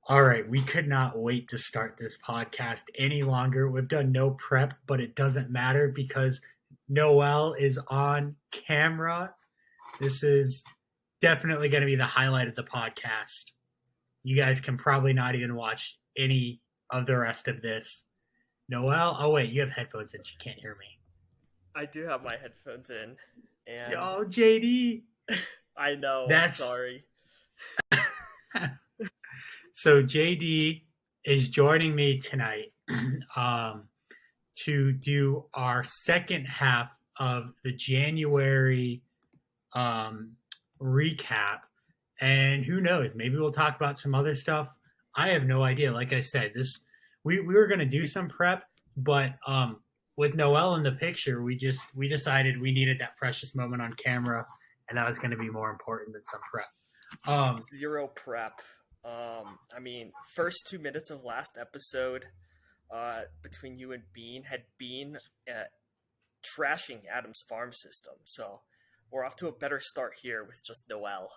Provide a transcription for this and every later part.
All right, we could not wait to start this podcast any longer. We've done no prep, but it doesn't matter because Noel is on camera. This is definitely going to be the highlight of the podcast. You guys can probably not even watch any of the rest of this. Noel, oh wait, you have headphones in. She can't hear me. I do have my headphones in, and Yo, JD. I know. I'm That's sorry. So JD is joining me tonight to do our second half of the January recap. And who knows, maybe we'll talk about some other stuff. I have no idea. Like I said, we were gonna do some prep, but with Noel in the picture, we decided we needed that precious moment on camera, and that was gonna be more important than some prep. Zero prep. First 2 minutes of last episode between you and Bean had been trashing Adam's farm system. So we're off to a better start here with just Noel.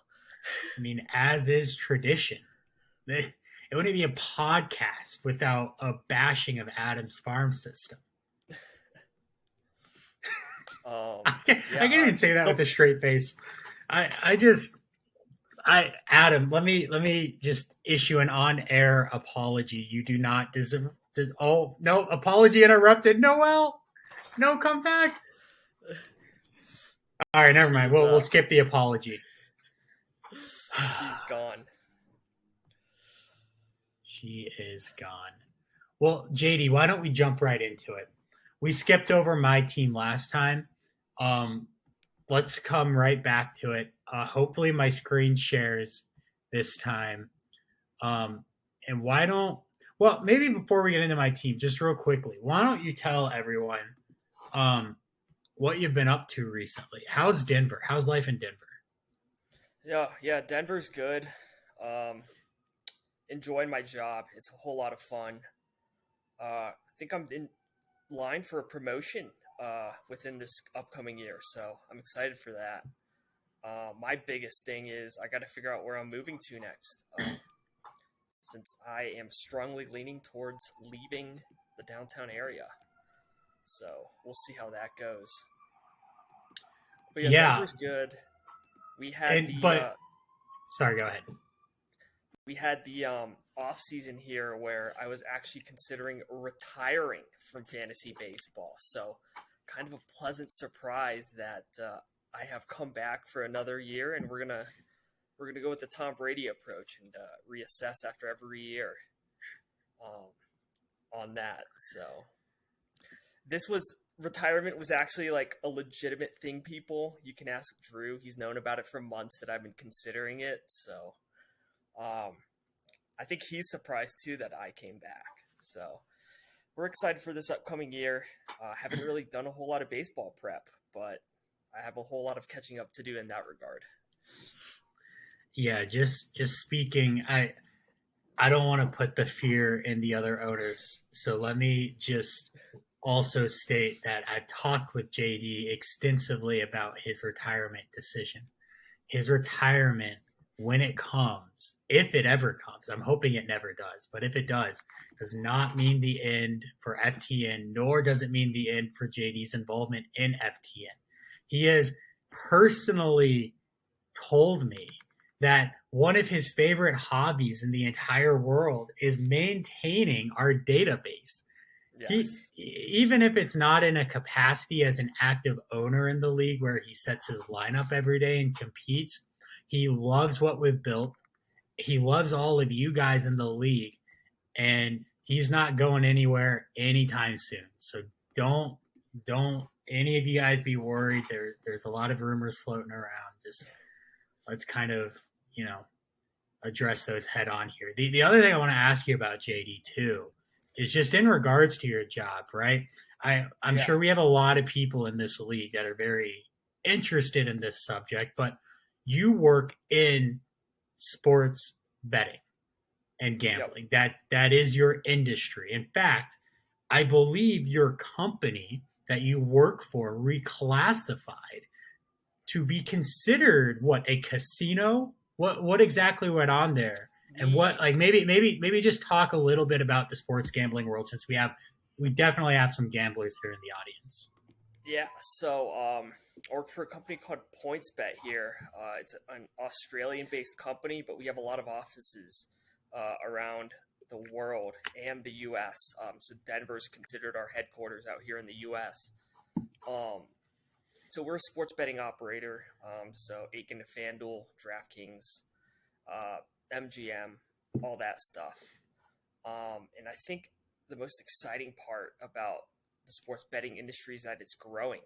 I mean, as is tradition, it wouldn't be a podcast without a bashing of Adam's farm system. I can't even say that with a straight face. Adam, let me just issue an on-air apology. You do not deserve. Oh no, apology interrupted. Noel, no, come back. All right, never mind. We'll skip the apology. She's gone. She is gone. Well, JD, why don't we jump right into it? We skipped over my team last time. Let's come right back to it. Hopefully my screen shares this time. And maybe before we get into my team, just real quickly, why don't you tell everyone what you've been up to recently? How's Denver? How's life in Denver? Yeah, Denver's good. Enjoying my job. It's a whole lot of fun. I think I'm in line for a promotion within this upcoming year, so I'm excited for that. My biggest thing is I got to figure out where I'm moving to next, since I am strongly leaning towards leaving the downtown area. So we'll see how that goes. But yeah, Denver's good. We had sorry, go ahead. We had the off season here where I was actually considering retiring from fantasy baseball. So kind of a pleasant surprise that I have come back for another year, and we're gonna go with the Tom Brady approach and reassess after every year on that. So retirement was actually like a legitimate thing, people. You can ask Drew. He's known about it for months that I've been considering it. So I think he's surprised too that I came back. So we're excited for this upcoming year. Haven't really done a whole lot of baseball prep, but I have a whole lot of catching up to do in that regard. Yeah, just speaking, I don't want to put the fear in the other owners. So let me just also state that I've talked with JD extensively about his retirement decision. His retirement, when it comes, if it ever comes, I'm hoping it never does, but if it does not mean the end for FTN, nor does it mean the end for JD's involvement in FTN. He has personally told me that one of his favorite hobbies in the entire world is maintaining our database. Yes. Even if it's not in a capacity as an active owner in the league where he sets his lineup every day and competes, he loves what we've built. He loves all of you guys in the league, and he's not going anywhere anytime soon. So don't any of you guys be worried. There's a lot of rumors floating around. Just let's kind of, address those head on here. The other thing I want to ask you about, JD, too, is just in regards to your job, right? I'm sure we have a lot of people in this league that are very interested in this subject, but you work in sports betting and gambling. Yep. That is your industry. In fact, I believe your company that you work for reclassified to be considered a casino? What exactly went on there? And what, We like, maybe just talk a little bit about the sports gambling world, since we definitely have some gamblers here in the audience. Yeah, so I work for a company called PointsBet here. It's an Australian-based company, but we have a lot of offices around the world and the U.S. So Denver's considered our headquarters out here in the U.S. Um, so we're a sports betting operator. So Aiken to FanDuel, DraftKings, uh, MGM, all that stuff. And I think the most exciting part about the sports betting industry is that it's growing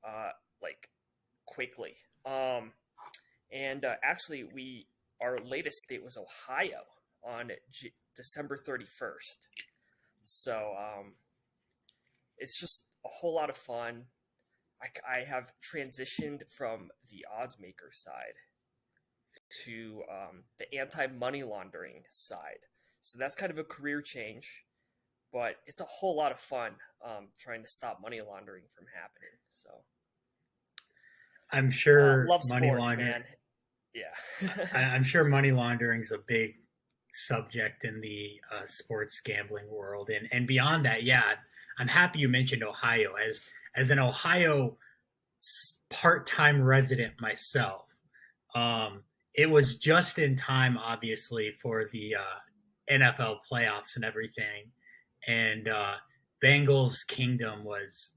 uh, like quickly. And actually, we our latest state was Ohio on December 31st. So it's just a whole lot of fun. I have transitioned from the odds maker side to the anti money laundering side. So that's kind of a career change, but it's a whole lot of fun trying to stop money laundering from happening. So I'm sure love money sports, laundering. man. Yeah. I'm sure money laundering is a big subject in the sports gambling world, and beyond that, yeah, I'm happy you mentioned Ohio as an Ohio part-time resident myself. Um, it was just in time, obviously, for the NFL playoffs and everything, and Bengals Kingdom was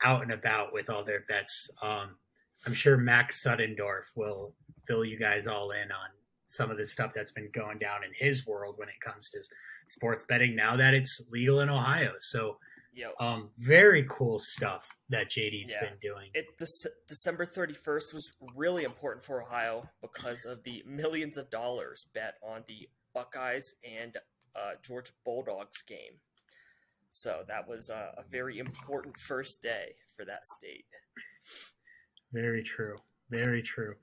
out and about with all their bets. I'm sure Max Suddendorf will fill you guys all in on some of the stuff that's been going down in his world when it comes to sports betting now that it's legal in Ohio. So, Yo, very cool stuff that JD's yeah. been doing. December 31st was really important for Ohio because of the millions of dollars bet on the Buckeyes and Georgia Bulldogs game. So that was a very important first day for that state. Very true. Very true.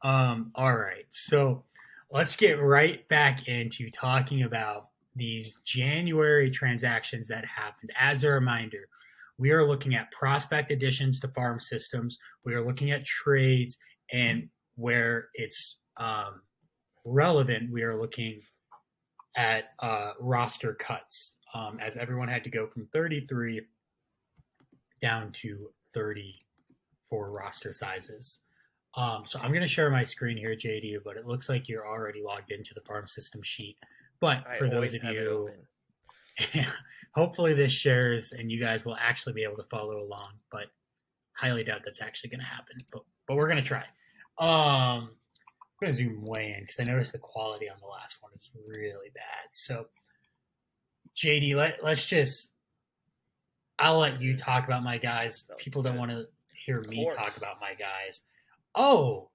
All right. So let's get right back into talking about these January transactions that happened. As a reminder, we are looking at prospect additions to farm systems. We are looking at trades, and where it's relevant, we are looking at roster cuts, as everyone had to go from 33 down to 34 roster sizes. So I'm going to share my screen here, JD, but it looks like you're already logged into the farm system sheet. But I for those always of have it you, open. hopefully this shares and you guys will actually be able to follow along. But highly doubt that's actually going to happen. But we're going to try. I'm going to zoom way in because I noticed the quality on the last one is really bad. So JD, let's just I'll let you talk about my guys. That looks People don't good. want to hear Of me talk course. about my guys. Oh,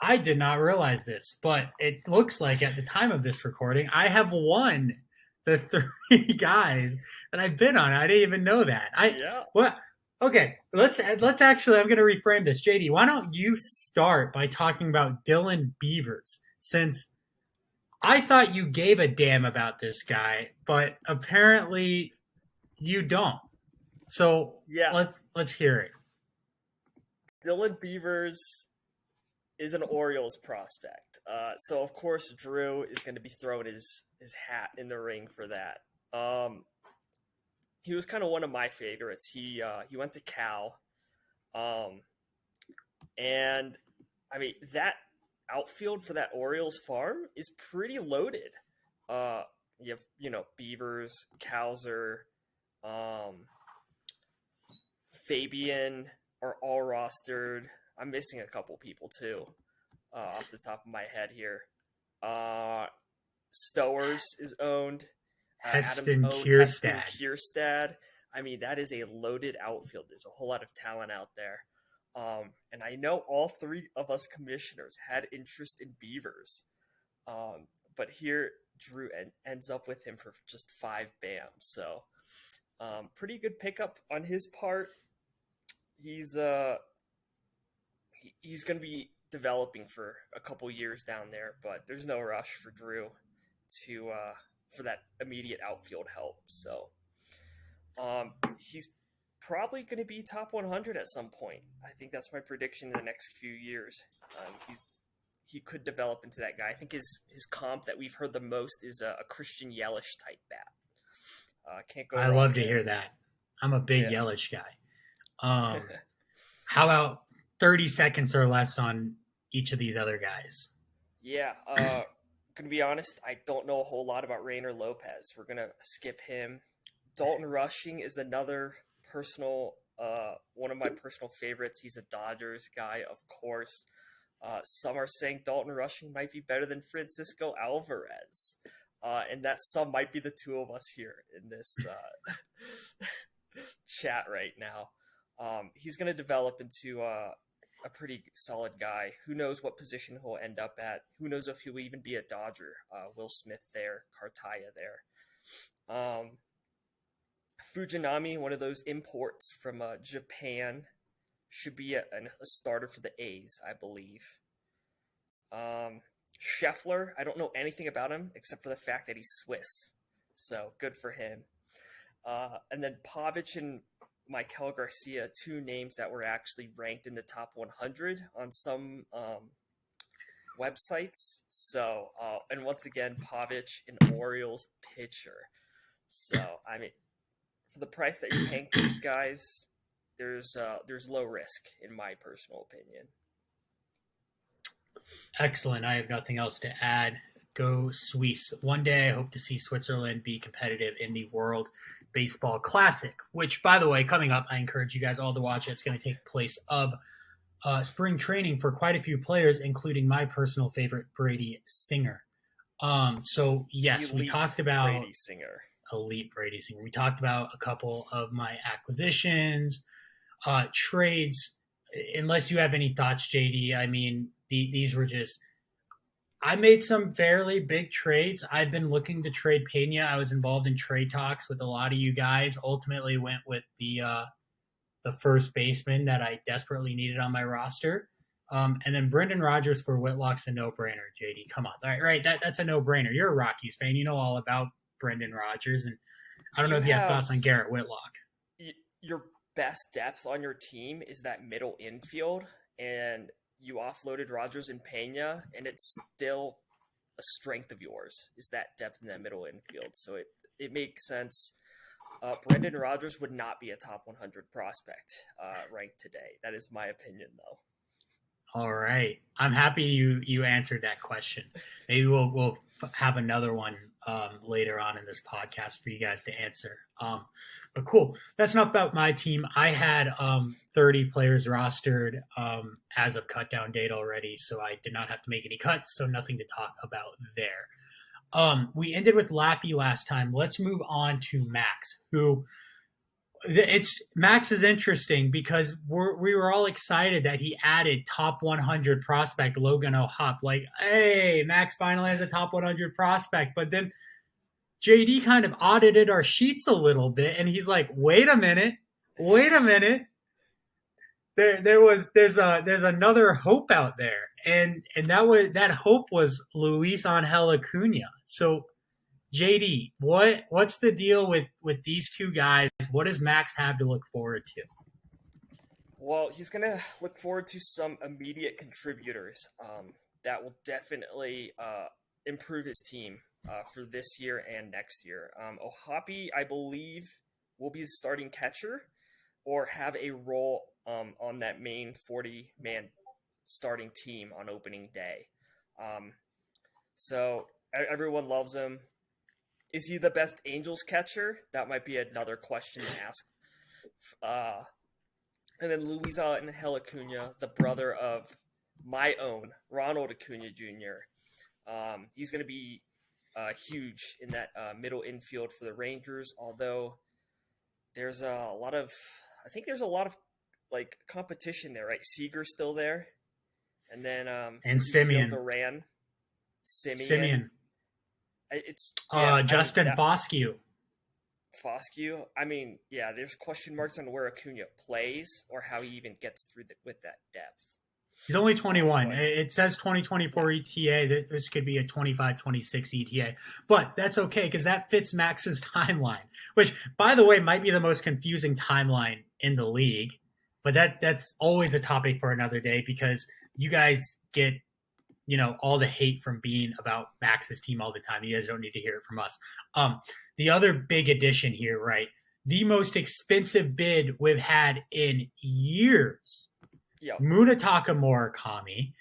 I did not realize this, but it looks like at the time of this recording, I have won the three guys that I've been on. I didn't even know that. I Yeah. well, okay. Let's actually. I'm going to reframe this, JD. Why don't you start by talking about Dylan Beavers, since I thought you gave a damn about this guy, but apparently you don't. So Yeah. let's hear it. Dylan Beavers is an Orioles prospect. So of course Drew is going to be throwing his hat in the ring for that. He was kind of one of my favorites. He went to Cal, um, and I mean that outfield for that Orioles farm is pretty loaded. Uh, you have Beavers, Cowser, um, Fabian are all rostered. I'm missing a couple people too, off the top of my head here. Uh, Stowers is owned. Adams Heston owned Heston Kierstad. Kierstad. I mean, that is a loaded outfield. There's a whole lot of talent out there. And I know all three of us commissioners had interest in Beavers. But here, Drew ends up with him for just 5 BAM. So, pretty good pickup on his part. He's he's going to be developing for a couple years down there, but there's no rush for Drew to for that immediate outfield help. So he's probably going to be top 100 at some point. I think that's my prediction in the next few years. He's he could develop into that guy. I think his comp that we've heard the most is a Christian Yelich type bat. Can't go I wrong love to there. hear that. I'm a big Yeah. Yelich guy. How about 30 seconds or less on each of these other guys? Yeah, gonna be honest, I don't know a whole lot about Rainer Lopez. We're gonna skip him. Dalton Rushing is another personal, one of my personal favorites. He's a Dodgers guy, of course. Some are saying Dalton Rushing might be better than Francisco Alvarez, and that some might be the two of us here in this chat right now. He's gonna develop into a pretty solid guy. Who knows what position he'll end up at? Who knows if he'll even be a Dodger? Will Smith there, Cartaya there. Fujinami, one of those imports from Japan, should be a starter for the A's, I believe. Scheffler, I don't know anything about him except for the fact that he's Swiss, so good for him. And then Pavic and Michael Garcia, two names that were actually ranked in the top 100 on some websites. So, and once again, Pavic, an Orioles pitcher. So, I mean, for the price that you're paying for these guys, there's low risk in my personal opinion. Excellent. I have nothing else to add. Go Swiss. One day I hope to see Switzerland be competitive in the World Baseball Classic, which, by the way, coming up, I encourage you guys all to watch it. It's going to take place of spring training for quite a few players, including my personal favorite, Brady Singer. So, yes, we talked about Brady Singer. Elite Brady Singer. We talked about a couple of my acquisitions, trades. Unless you have any thoughts, JD, I mean, these were just – I made some fairly big trades. I've been looking to trade Pena. I was involved in trade talks with a lot of you guys. Ultimately went with the first baseman that I desperately needed on my roster. And then Brendan Rodgers for Whitlock's a no-brainer, JD. Come on. All right, that's a no-brainer. You're a Rockies fan. You know all about Brendan Rodgers. And I don't know if you have thoughts on Garrett Whitlock. Your best depth on your team is that middle infield, and you offloaded Rodgers and Pena, and it's still a strength of yours, is that depth in that middle infield. So it makes sense. Brendan Rodgers would not be a top 100 prospect ranked today. That is my opinion, though. All right. I'm happy you answered that question. Maybe we'll have another one later on in this podcast for you guys to answer. But cool. That's enough about my team. I had 30 players rostered as of cut down date already, so I did not have to make any cuts, so nothing to talk about there. We ended with Laffy last time. Let's move on to Max, who Max is interesting because we were all excited that he added top 100 prospect Logan O'Hoppe. Like, hey, Max finally has a top 100 prospect. But then JD kind of audited our sheets a little bit, and he's like, wait a minute. There's another hope out there, and that hope was Luis Angel Acuna. So JD, what's the deal with these two guys? What does Max have to look forward to? Well, he's going to look forward to some immediate contributors that will definitely improve his team for this year and next year. O'Hoppe, I believe, will be the starting catcher or have a role on that main 40-man starting team on opening day. So everyone loves him. Is he the best Angels catcher? That might be another question to ask. And then Luis Angel Acuna, the brother of my own Ronald Acuna Jr. He's going to be huge in that middle infield for the Rangers. Although there's a lot of like competition there, right? Seager's still there, and then and Simeon Duran, Simeon. It's Justin Foscue. I mean, yeah, there's question marks on where Acuna plays or how he even gets through with that depth. He's only 21. It says 2024 ETA. This could be a 25-26 ETA. But that's okay because that fits Max's timeline, which, by the way, might be the most confusing timeline in the league. But that's always a topic for another day because you guys get all the hate from being about Max's team all the time. You guys don't need to hear it from us. The other big addition here, right? The most expensive bid we've had in years. Yep. Munetaka Murakami,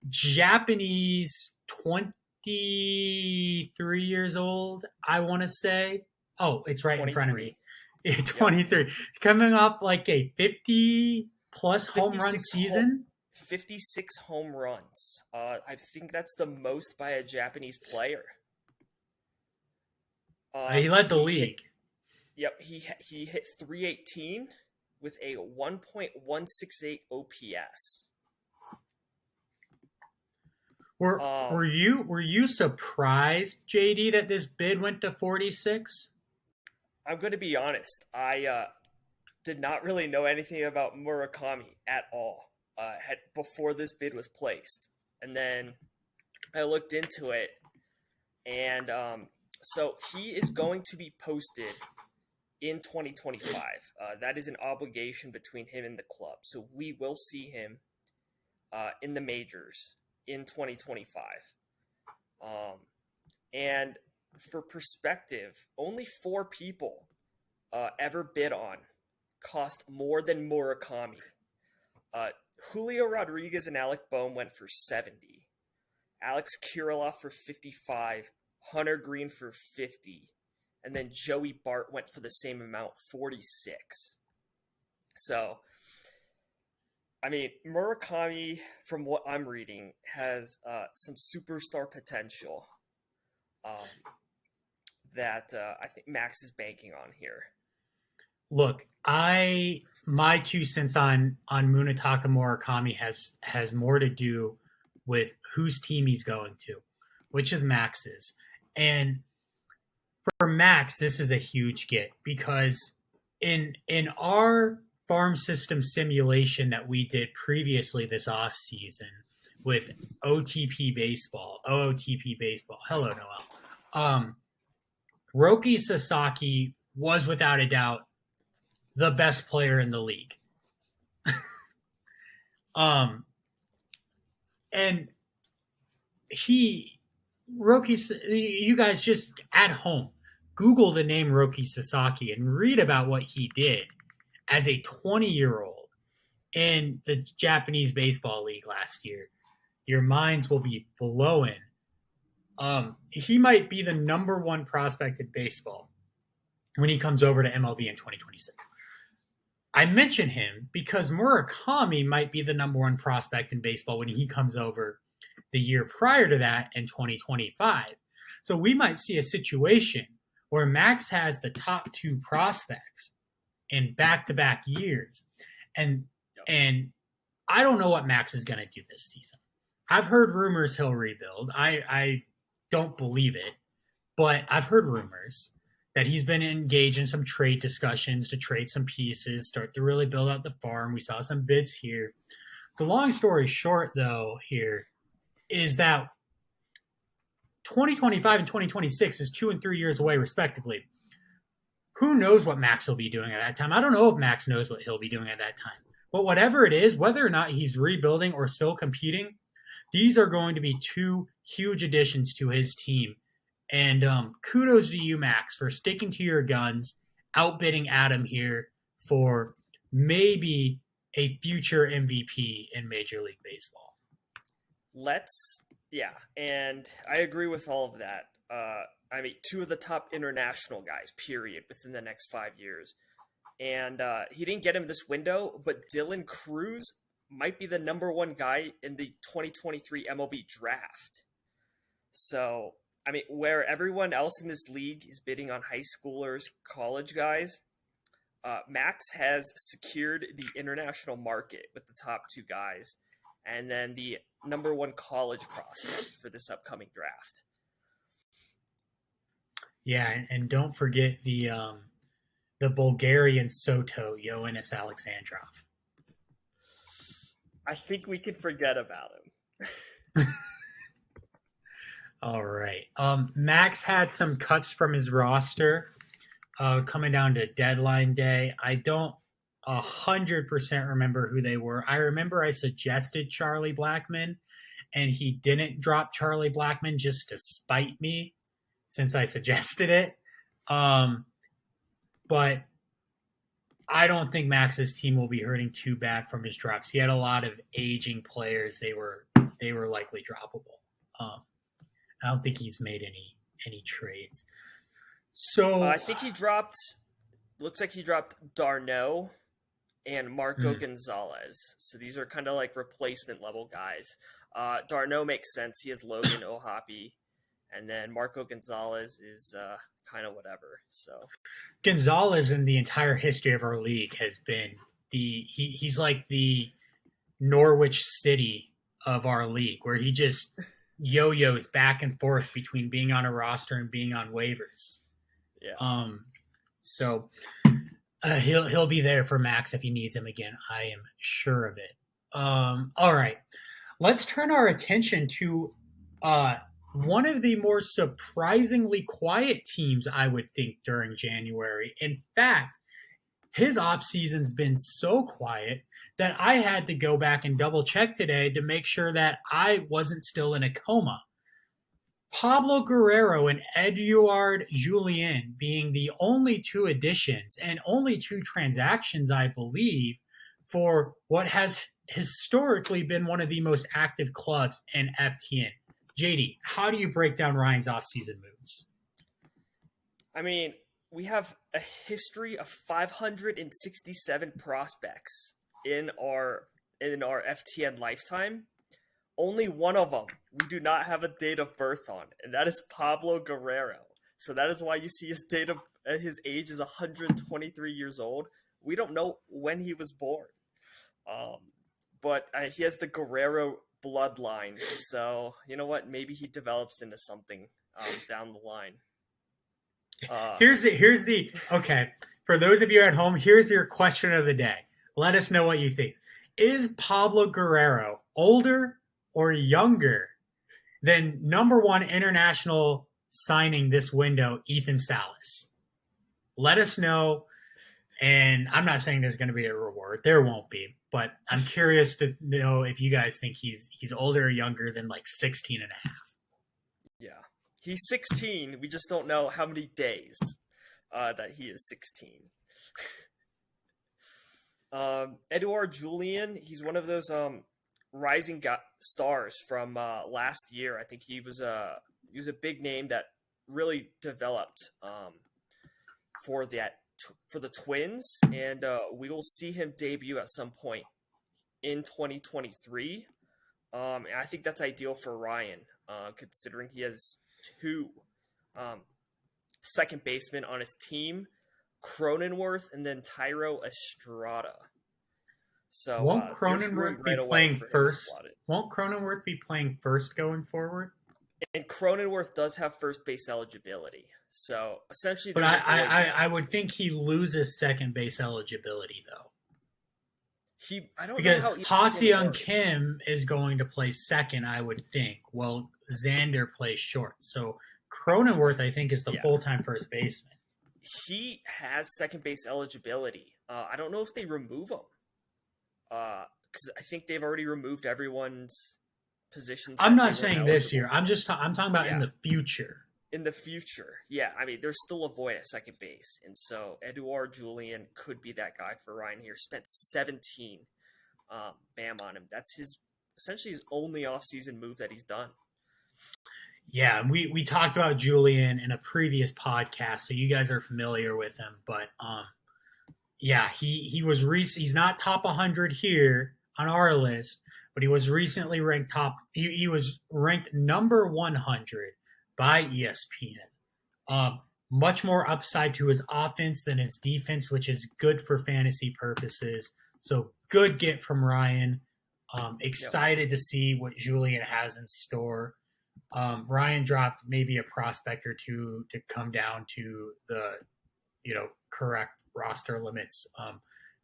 Japanese, 23 years old, I want to say. Oh, it's right in front of me. 23. Yep. Coming up like a 50 plus home run season. 56 home runs. I think that's the most by a Japanese player. He led the league. He hit 318 with a 1.168 OPS. Were you surprised, JD, that this bid went to 46? I'm going to be honest. I did not really know anything about Murakami at all before this bid was placed, and then I looked into it, and so he is going to be posted in 2025. That is an obligation between him and the club, so we will see him in the majors in 2025. And for perspective, only 4 people ever bid on cost more than Murakami. Julio Rodriguez and Alec Boehm went for 70. Alex Kirilloff for 55. Hunter Green for 50. And then Joey Bart went for the same amount, 46. So, I mean, Murakami, from what I'm reading, has some superstar potential that I think Max is banking on here. Look, my 2 cents on Munetaka Murakami has more to do with whose team he's going to, which is Max's. And for Max, this is a huge get because in our farm system simulation that we did previously this offseason with OOTP baseball. Hello, Noel. Roki Sasaki was without a doubt the best player in the league. And you guys just at home, Google the name Roki Sasaki and read about what he did as a 20-year-old in the Japanese Baseball League last year. Your minds will be blown. He might be the number 1 prospect in baseball when he comes over to MLB in 2026. I mention him because Murakami might be the number 1 prospect in baseball when he comes over the year prior to that in 2025. So we might see a situation where Max has the top 2 prospects in back-to-back years. And I don't know what Max is going to do this season. I've heard rumors he'll rebuild. I don't believe it, but I've heard rumors that he's been engaged in some trade discussions to trade some pieces, start to really build out the farm. We saw some bids here. The long story short, though, here is that 2025 and 2026 is 2 and 3 years away, respectively. Who knows what Max will be doing at that time? I don't know if Max knows what he'll be doing at that time. But whatever it is, whether or not he's rebuilding or still competing, these are going to be 2 huge additions to his team. And kudos to you, Max, for sticking to your guns, outbidding Adam here for maybe a future MVP in Major League Baseball. And I agree with all of that. I mean, 2 of the top international guys, period, within the next 5 years. And he didn't get him this window, but Dylan Cruz might be the number 1 guy in the 2023 MLB draft. So, I mean, where everyone else in this league is bidding on high schoolers, college guys, Max has secured the international market with the top 2 guys, and then the number 1 college prospect for this upcoming draft. Yeah, and don't forget the Bulgarian Soto, Ioannis Alexandrov. I think we can forget about him. All right. Max had some cuts from his roster coming down to deadline day. I don't 100% remember who they were. I remember I suggested Charlie Blackmon, and he didn't drop Charlie Blackmon just to spite me since I suggested it. But I don't think Max's team will be hurting too bad from his drops. He had a lot of aging players; they were likely droppable. I don't think he's made any trades. So I think he dropped. Looks like he dropped Darno and Marco Gonzalez. So these are kind of like replacement level guys. Darno makes sense. He has Logan Ohapi, and then Marco Gonzalez is kind of whatever. So Gonzalez in the entire history of our league has been he's like the Norwich City of our league, where he just yo-yos back and forth between being on a roster and being on waivers. Yeah. So he'll be there for Max if he needs him again. I am sure of it. All right, let's turn our attention to one of the more surprisingly quiet teams, I would think, during January. In fact, his offseason's been so quiet that I had to go back and double check today to make sure that I wasn't still in a coma. Pablo Guerrero and Eduard Julien being the only two additions and only two transactions, I believe, for what has historically been one of the most active clubs in FTN. JD, how do you break down Ryan's offseason moves? I mean, we have a history of 567 prospects in our FTN lifetime. Only one of them we do not have a date of birth on, and that is Pablo Guerrero. So that is why you see his age is 123 years old. We don't know when he was born, but he has the Guerrero bloodline. So you know what? Maybe he develops into something down the line. Here's the okay. For those of you at home, here's your question of the day. Let us know what you think. Is Pablo Guerrero older or younger than number one international signing this window, Ethan Salas? Let us know. And I'm not saying there's going to be a reward. There won't be. But I'm curious to know if you guys think he's older or younger than like 16 and a half. Yeah. He's 16. We just don't know how many days that he is 16. Eduard Julien, he's one of those rising stars from last year. I think he was a big name that really developed for the Twins, and we will see him debut at some point in 2023. And I think that's ideal for Ryan, considering he has two second basemen on his team, Cronenworth and then Tyro Estrada. So won't Cronenworth be playing first? Won't Cronenworth be playing first going forward? And Cronenworth does have first base eligibility. So essentially, but I would think he loses second base eligibility though. I don't because know Ha-Seong Kim is going to play second, I would think. Well, Xander plays short, so Cronenworth I think is the full-time first baseman. He has second base eligibility. I don't know if they remove him because I think they've already removed everyone's positions. I'm not saying this year. I'm talking about in the future. In the future, yeah. I mean, there's still a void at second base, and so Eduard Julien could be that guy for Ryan here. Spent 17 BAM on him. That's essentially his only offseason move that he's done. Yeah, we talked about Julien in a previous podcast, so you guys are familiar with him. But yeah, he's not top 100 here on our list, but he was recently ranked he was ranked number 100 by ESPN. Much more upside to his offense than his defense, which is good for fantasy purposes. So good get from Ryan. Excited to see what Julien has in store. Ryan dropped maybe a prospect or two to come down to the correct roster limits.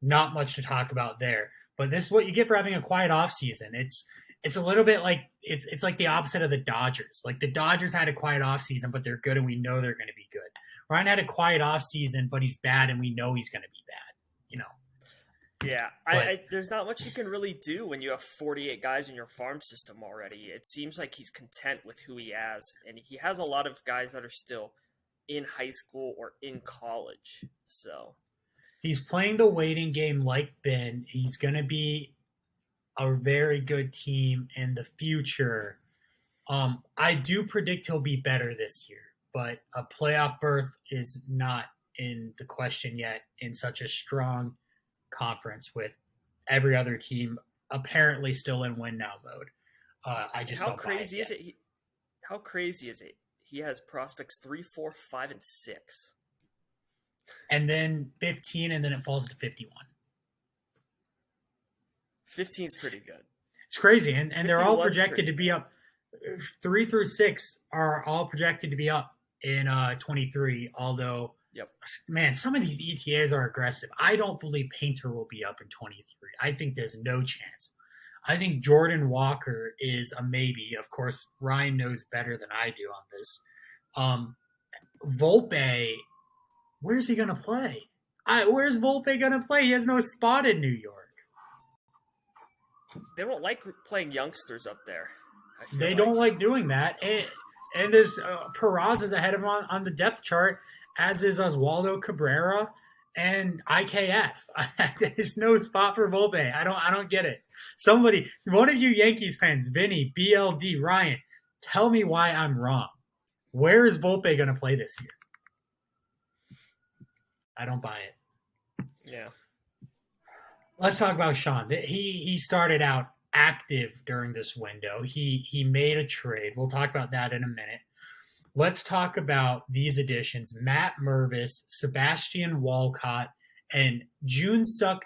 Not much to talk about there. But this is what you get for having a quiet offseason. It's a little bit like it's like the opposite of the Dodgers. Like the Dodgers had a quiet offseason, but they're good and we know they're going to be good. Ryan had a quiet offseason, but he's bad and we know he's going to be bad. Yeah, But there's not much you can really do when you have 48 guys in your farm system already. It seems like he's content with who he has, and he has a lot of guys that are still in high school or in college. So, he's playing the waiting game like Ben. He's going to be a very good team in the future. I do predict he'll be better this year, but a playoff berth is not in the question yet in such a strong conference with every other team apparently still in win now mode. I just how don't buy it crazy is yet. it? How crazy is it? He has prospects 3, 4, 5, and 6. And then 15, and then it falls to 51. 15 is pretty good. It's crazy, and they're all 51's projected pretty to be good. up. 3 through 6 are all projected to be up in 23. Although, Yep. man, some of these ETAs are aggressive. I don't believe Painter will be up in 23. I think there's no chance. I think Jordan Walker is a maybe. Of course, Ryan knows better than I do on this. Volpe, where's he going to play? Where's Volpe going to play? He has no spot in New York. They don't like playing youngsters up there. I feel They like. don't like doing that. And this Peraz is ahead of him on the depth chart, as is Oswaldo Cabrera and IKF. There's no spot for Volpe. I don't get it. Somebody, one of you Yankees fans, Vinny, BLD, Ryan, tell me why I'm wrong. Where is Volpe going to play this year? I don't buy it. Yeah. Let's talk about Sean. He started out active during this window. He made a trade. We'll talk about that in a minute. Let's talk about these additions: Matt Mervis, Sebastian Walcott, and Junsuk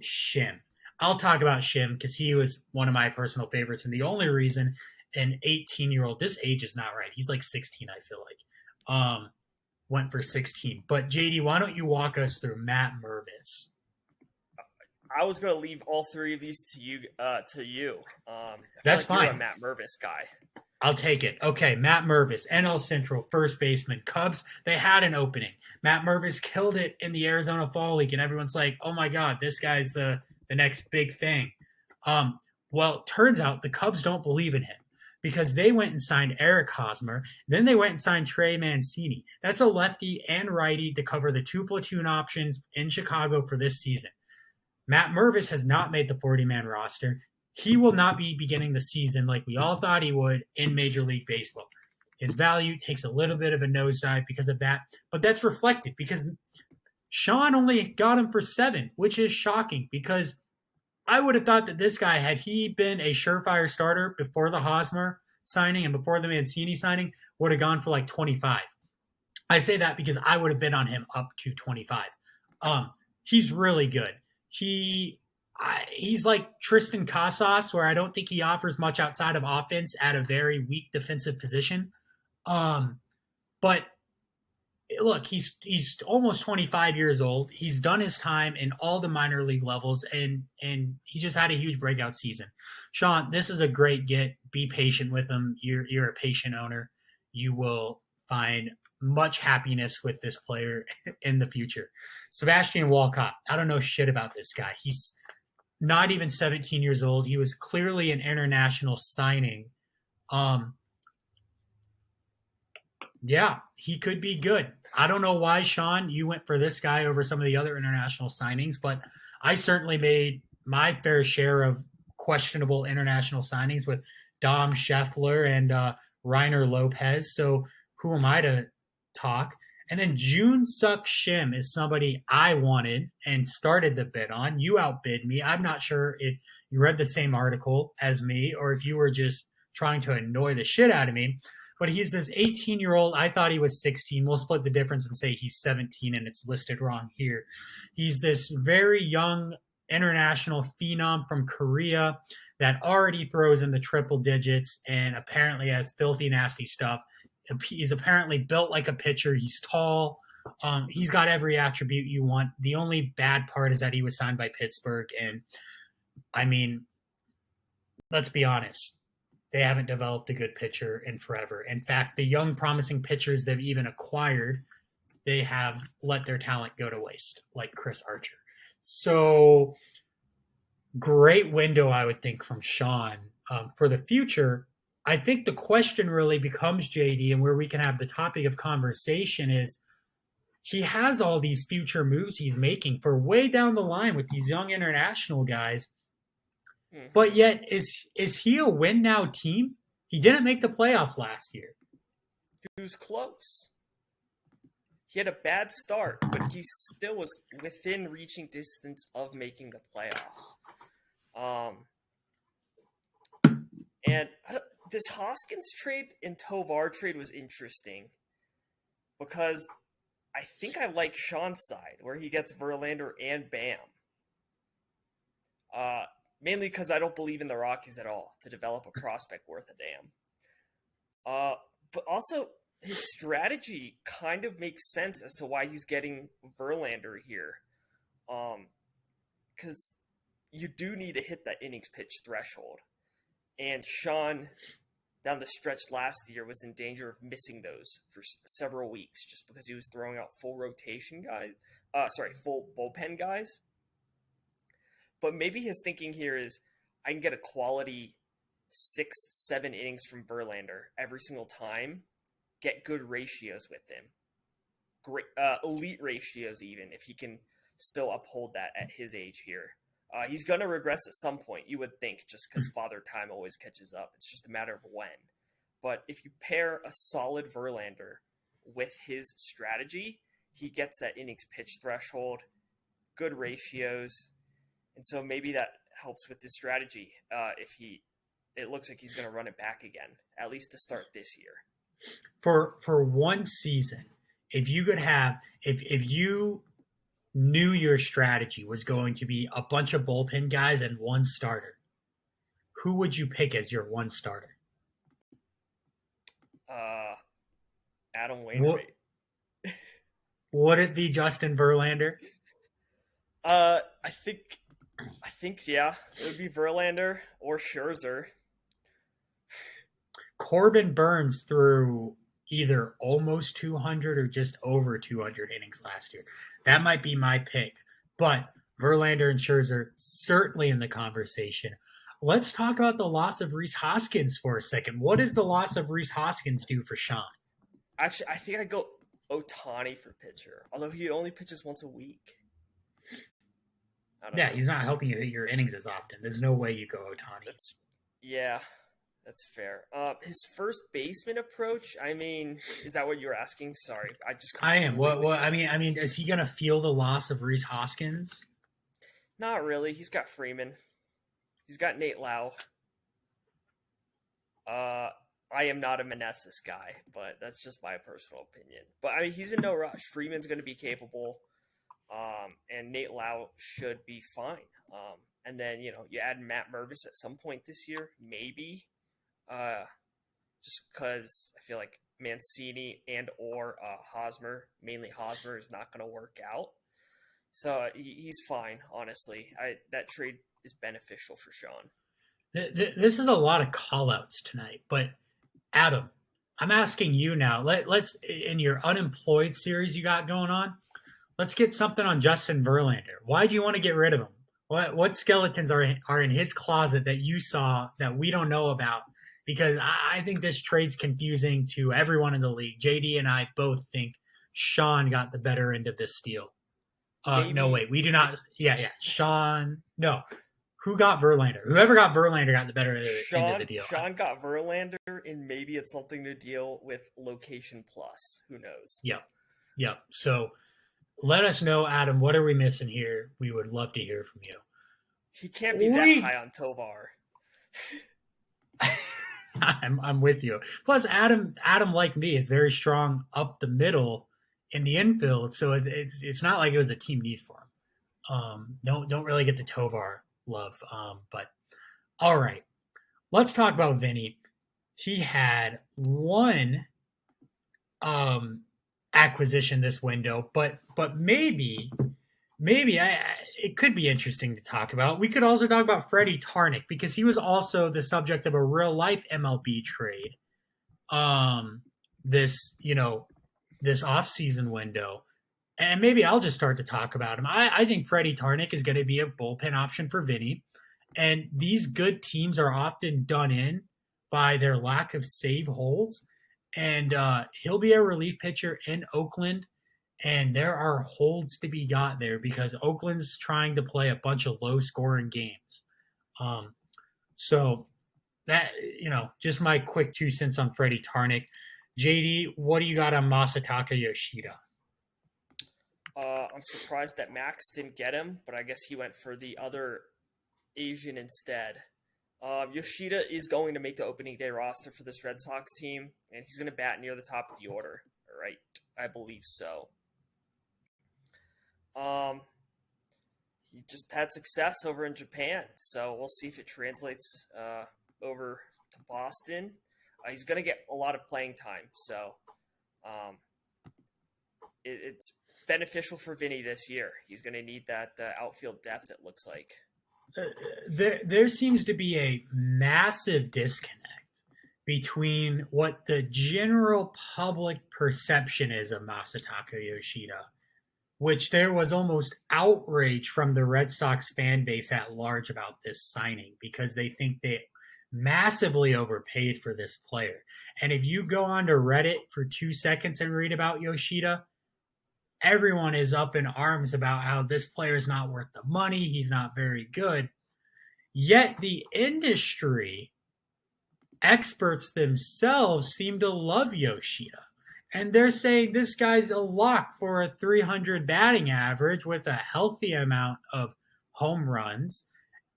Shim. I'll talk about Shim because he was one of my personal favorites, and the only reason an 18-year-old, this age is not right. He's like 16, I feel like. Went for 16. But JD, why don't you walk us through Matt Mervis? I was going to leave all three of these to you. That's like you're fine. a Matt Mervis guy. I'll take it. Okay, Matt Mervis, NL Central, first baseman, Cubs. They had an opening. Matt Mervis killed it in the Arizona Fall League, and everyone's like, "Oh my God, this guy's the next big thing." Well, turns out the Cubs don't believe in him because they went and signed Eric Hosmer. Then they went and signed Trey Mancini. That's a lefty and righty to cover the two platoon options in Chicago for this season. Matt Mervis has not made the 40-man roster. He will not be beginning the season like we all thought he would in Major League Baseball. His value takes a little bit of a nosedive because of that, but that's reflected because Sean only got him for 7, which is shocking because I would have thought that this guy, had he been a surefire starter before the Hosmer signing and before the Mancini signing, would have gone for like 25. I say that because I would have been on him up to 25. He's really good. He's like Tristan Casas, where I don't think he offers much outside of offense at a very weak defensive position. But look, he's almost 25 years old. He's done his time in all the minor league levels, and he just had a huge breakout season. Sean, this is a great get. Be patient with him. You're a patient owner. You will find much happiness with this player in the future. Sebastian Walcott, I don't know shit about this guy. He's not even 17 years old. He was clearly an international signing. Yeah, he could be good. I don't know why, Sean, you went for this guy over some of the other international signings, but I certainly made my fair share of questionable international signings with Dom Scheffler and Reiner Lopez. So who am I to talk? And then June Suk Shim is somebody I wanted and started the bid on. You outbid me. I'm not sure if you read the same article as me or if you were just trying to annoy the shit out of me. But he's this 18-year-old. I thought he was 16. We'll split the difference and say he's 17, and it's listed wrong here. He's this very young international phenom from Korea that already throws in the triple digits and apparently has filthy, nasty stuff. He's apparently built like a pitcher. He's tall. He's got every attribute you want. The only bad part is that he was signed by Pittsburgh. And, I mean, let's be honest. They haven't developed a good pitcher in forever. In fact, the young, promising pitchers they've even acquired, they have let their talent go to waste, like Chris Archer. So great window, I would think, from Sean for the future. I think the question really becomes, JD, and where we can have the topic of conversation is he has all these future moves he's making for way down the line with these young international guys. But Hmm. yet, is he a win now team? He didn't make the playoffs last year. He was close. He had a bad start, but he still was within reaching distance of making the playoffs. Um, and this Hoskins trade and Tovar trade was interesting because I think I like Sean's side where he gets Verlander and Bam. Uh, Mainly because I don't believe in the Rockies at all to develop a prospect worth a damn. But also his strategy kind of makes sense as to why he's getting Verlander here. Because you do need to hit that innings pitch threshold. And Sean, down the stretch last year, was in danger of missing those for several weeks just because he was throwing out full rotation guys. Full bullpen guys. But maybe his thinking here is I can get a quality 6, 7 innings from Verlander every single time, get good ratios with him, great elite ratios even if he can still uphold that at his age here. He's gonna regress at some point, you would think, just because Father Time always catches up. It's just a matter of when. But if you pair a solid Verlander with his strategy, he gets that innings pitch threshold, good ratios, and so maybe that helps with this strategy. If he, it looks like he's going to run it back again, at least to start this year. For one season, if you could have if you knew your strategy was going to be a bunch of bullpen guys and one starter, who would you pick as your one starter? Uh, Adam What Wainwright. would it be Justin Verlander? Uh, I think, yeah, it would be Verlander or Scherzer. Corbin Burns threw either almost 200 or just over 200 innings last year. That might be my pick. But Verlander and Scherzer certainly in the conversation. Let's talk about the loss of Rhys Hoskins for a second. What does the loss of Rhys Hoskins do for Sean? Actually, I think I'd go Otani for pitcher, although he only pitches once a week. I don't Yeah, know. he's not helping you hit your innings as often. There's no way you go Otani. That's yeah, that's fair. His first baseman approach. I mean, is that what you were asking? Sorry, I just I am. What? completely. What? I mean, is he gonna feel the loss of Rhys Hoskins? Not really. He's got Freeman. He's got Nate Lau. Uh, I am not a Meneses guy, but that's just my personal opinion. But I mean, he's in no rush. Freeman's going to be capable, and Nate Lau should be fine. And then you add Matt Mervis at some point this year, maybe, uh, just because I feel like Mancini and or Hosmer, mainly Hosmer, is not going to work out. So he's fine, honestly. That trade is beneficial for Sean. This is a lot of callouts tonight, but Adam, I'm asking you now. Let's in your unemployed series you got going on. Let's get something on Justin Verlander. Why do you want to get rid of him? What skeletons are in his closet that you saw that we don't know about? Because I think this trade's confusing to everyone in the league. JD and I both think Sean got the better end of this deal. No, Maybe wait, we do not. Yeah, yeah, Sean. No, who got Verlander? Whoever got Verlander got the better end of the deal. Sean got Verlander, and maybe it's something to deal with Location Plus. Who knows? Yep, yep. So let us know, Adam. What are we missing here? We would love to hear from you. He can't be that We high on Tovar. I'm with you. Plus, Adam like me is very strong up the middle in the infield, so it's not like it was a team need for him. Don't really get the Tovar love. But all right, let's talk about Vinny. He had one um acquisition this window, but maybe it could be interesting to talk about. We could also talk about Freddie Tarnick because he was also the subject of a real life MLB trade. Um, this this off season window, and maybe I'll just start to talk about him. I think Freddie Tarnick is going to be a bullpen option for Vinny. And these good teams are often done in by their lack of save holds. And he'll be a relief pitcher in Oakland. And there are holds to be got there because Oakland's trying to play a bunch of low scoring games. Um, so that, just my quick 2 cents on Freddie Tarnick. JD, what do you got on Masataka Yoshida? I'm surprised that Max didn't get him, but I guess he went for the other Asian instead. Yoshida is going to make the opening day roster for this Red Sox team, and he's going to bat near the top of the order. Right, I believe so. He just had success over in Japan, so we'll see if it translates over to Boston. He's going to get a lot of playing time, so it's beneficial for Vinny this year. He's going to need that outfield depth, it looks like. There seems to be a massive disconnect between what the general public perception is of Masataka Yoshida, which there was almost outrage from the Red Sox fan base at large about this signing because they think they massively overpaid for this player. And if you go onto Reddit for 2 seconds and read about Yoshida, everyone is up in arms about how this player is not worth the money. He's not very good. Yet the industry experts themselves seem to love Yoshida. And they're saying this guy's a lock for a 300 batting average with a healthy amount of home runs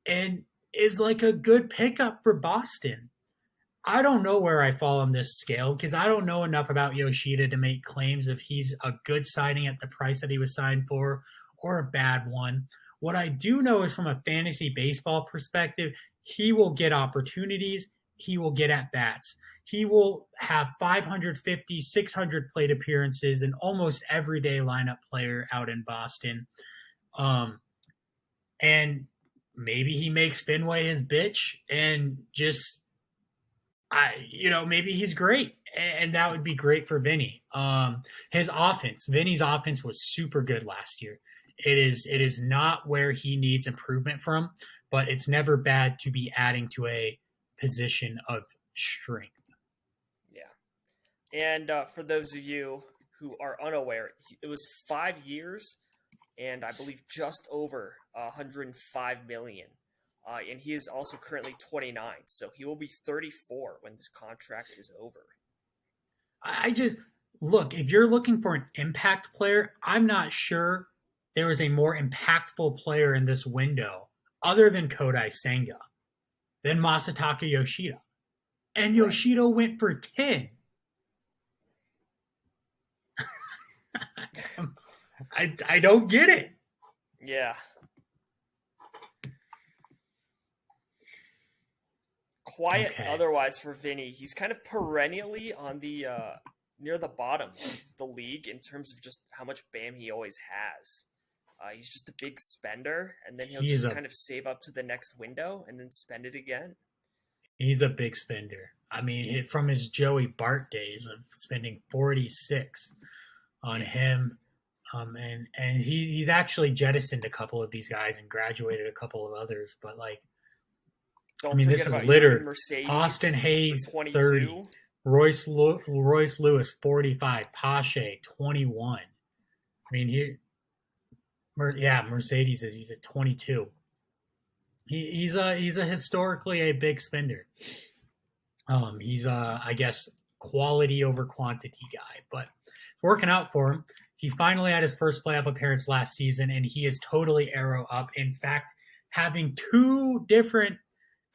and is like a good pickup for Boston. I don't know where I fall on this scale because I don't know enough about Yoshida to make claims if he's a good signing at the price that he was signed for or a bad one. What I do know is from a fantasy baseball perspective, he will get opportunities. He will get at bats. He will have 550, 600 plate appearances, an almost everyday lineup player out in Boston. And maybe he makes Fenway his bitch and just maybe he's great, and that would be great for Vinny. Vinny's offense was super good last year. It is not where he needs improvement from, but it's never bad to be adding to a position of strength. Yeah, and for those of you who are unaware, it was 5 years, and I believe just over 105 million. And he is also currently 29, so he will be 34 when this contract is over. I just look, if you're looking for an impact player, I'm not sure there is a more impactful player in this window other than Kodai Senga than Masataka Yoshida. And Yoshida went for 10. I don't get it. Yeah. Quiet otherwise for Vinny. He's kind of perennially on the near the bottom of the league in terms of just how much BAM he always has. He's just a big spender, and then he'll kind of save up to the next window and then spend it again. He's a big spender. I mean, from his Joey Bart days of spending 46 on him, and he's actually jettisoned a couple of these guys and graduated a couple of others, but like. This is littered. Austin Hayes, 30. Royce Lewis, 45. Pache, 21. Mercedes he's at 22. He's a historically a big spender. He's I guess quality over quantity guy, but working out for him. He finally had his first playoff appearance last season, and he is totally arrow up. In fact, having 2 different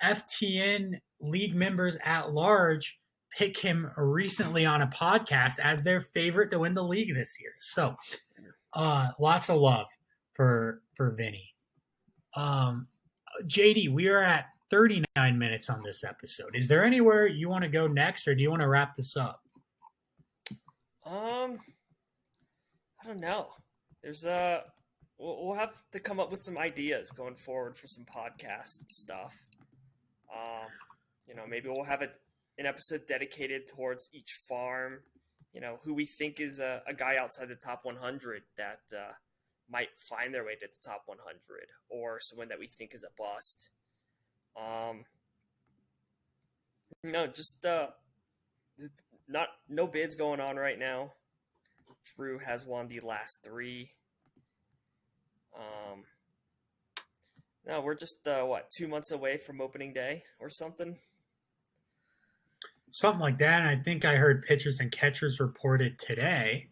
FTN league members at large pick him recently on a podcast as their favorite to win the league this year. So lots of love for Vinny. JD, we are at 39 minutes on this episode. Is there anywhere you want to go next, or do you want to wrap this up? I don't know. There's we'll have to come up with some ideas going forward for some podcast stuff. Maybe we'll have an episode dedicated towards each farm, who we think is a guy outside the top 100 that might find their way to the top 100, or someone that we think is a bust. Um, no, just not no bids going on right now. Drew has won the last three. Um, no, we're just 2 months away from opening day or something. Something like that. And I think I heard pitchers and catchers reported today.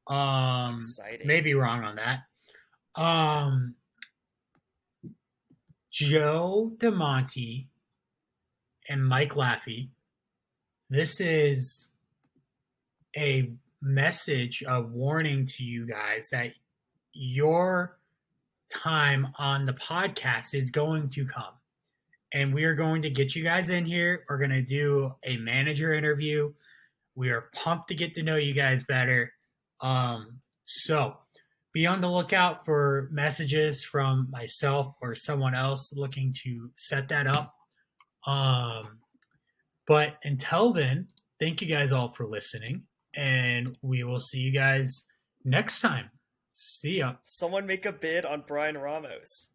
Exciting. Maybe wrong on that. Um, Joe DeMonte and Mike Laffey. This is a message, a warning to you guys that your time on the podcast is going to come. And we are going to get you guys in here. We're going to do a manager interview. We are pumped to get to know you guys better. So be on the lookout for messages from myself or someone else looking to set that up. But until then, thank you guys all for listening, and we will see you guys next time. See ya. Someone make a bid on Brian Ramos.